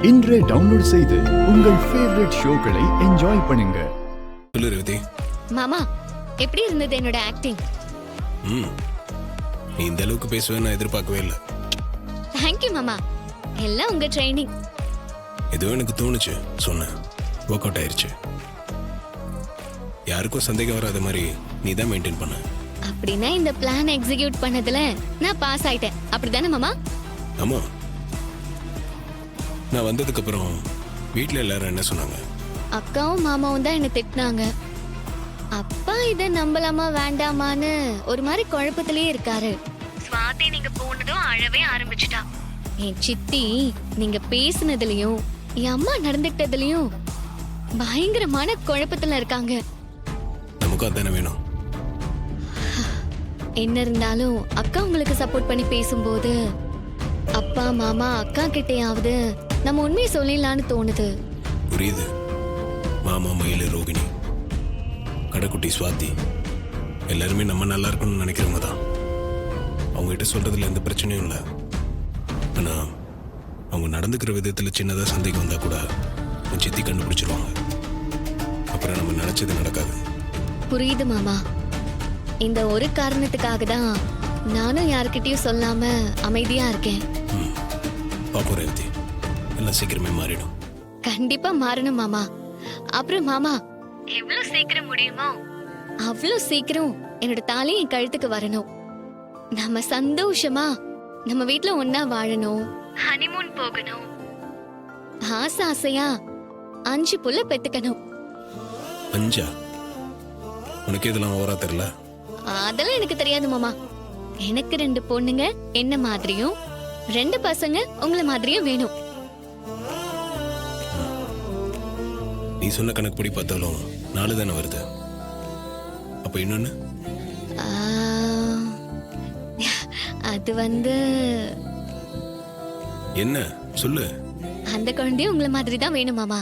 இன்றே டவுன்லோட் செய்து உங்கள் ஃபேவரட் ஷோக்களை என்ஜாய் பண்ணுங்க. சொல்லு ரேவதி. மாமா, எப்படி இருந்தது என்னோட ஆக்டிங்? நீ இந்த அளவுக்கு பேசுவேன்னு நான் எதிர்பார்க்கவே இல்லை. தேங்க்யூ மாமா, எல்லாம் உங்க ட்ரைனிங். ஏதோ எனக்கு தோணுச்சு, சொன்னேன், ஒர்க் அவுட் ஆயிருச்சு. யாருக்கும் சந்தேகம் வராத மாதிரி நீ தான் மெயின்டைன் பண்ண. அப்படின்னா இந்த பிளான் எக்ஸிக்யூட் பண்ணதுல நான் பாஸ் ஆயிட்டேன், அப்படிதானே மாமா? ஆமா. நான் வந்ததுக்கு அப்புறம் வீட்ல எல்லாரும் என்ன சொன்னாங்க? அக்காவும் மாமாவும் தான் என்ன திட்டினாங்க. அப்பா இத நம்பலாமா வேண்டாமான்னு ஒரு மாதிரி குழப்பத்திலே இருக்காரு. ஸ்வாதி நீங்க போனதும் அழவே ஆரம்பிச்சிட்டா. என் சித்தி நீங்க பேசினதுலயும் என் அம்மா நடந்துட்டதுலயும் பயங்கரமான குழப்பத்துல இருக்காங்க. நமக்கு அதானே வேணும். என்ன இருந்தாலும் அக்கா உங்களுக்கு சப்போர்ட் பண்ணி பேசும்போது அப்பா மாமா அக்கா கிட்டையாவது நம்ம உண்மையை சொல்லிடலான்னு தோணுது. புரியுது. மாமா, மயில, ரோகிணி, கடைக்குட்டி, சுவாதி எல்லாருமே நம்ம நல்லா இருக்கணும்னு நினைக்கிறவங்க தான். அவங்ககிட்ட சொல்றதுல எந்த பிரச்சனையும் இல்லை. ஆனா அவங்க நடந்துக்கிற விதத்துல சின்னதா சந்தேகம் வந்தா கூட உன் சித்தி கண்டுபிடிச்சிருவாங்க. அப்புறம் நம்ம நினைச்சது நடக்காது. புரியுது மாமா. இந்த ஒரு காரணத்துக்காக தான் நானும் யாருக்கிட்டையும் சொல்லாம அமைதியா இருக்கேன். பாப்போம் ரேவதி, எல்லாம் சீக்கிரமே மாறிடும். கண்டிப்பா மாறணும் மாமா. அப்புறம் மாமா, எவ்வளவு சீக்கிரம் முடியுமோ அவ்வளவு சீக்கிரம் என்னோட தாலி என் கழுத்துக்கு வரணும். நம்ம சந்தோஷமா நம்ம வீட்ல ஒன்னா வாழணும், ஹனிமூன் போகணும், ஆசை ஆசையா 5 புள்ள பெத்துக்கணும். 5? உனக்கு இதெல்லாம் ஓவரா தெரியல? அதெல்லாம் எனக்கு தெரியாது மாமா. எனக்கு 2 பொண்ணுங்க என்ன மாதிரியும் 2 பசங்க உங்களை மாதிரியும் வேணும். நீ சொன்ன கணக்கு படி பார்த்தாலும் 4 தானே வருது. அப்ப இன்னொன்னு? அது வந்து என்ன சொல்லு. அந்த குழந்தையும் உங்களை மாதிரி தான் வேணும் மாமா.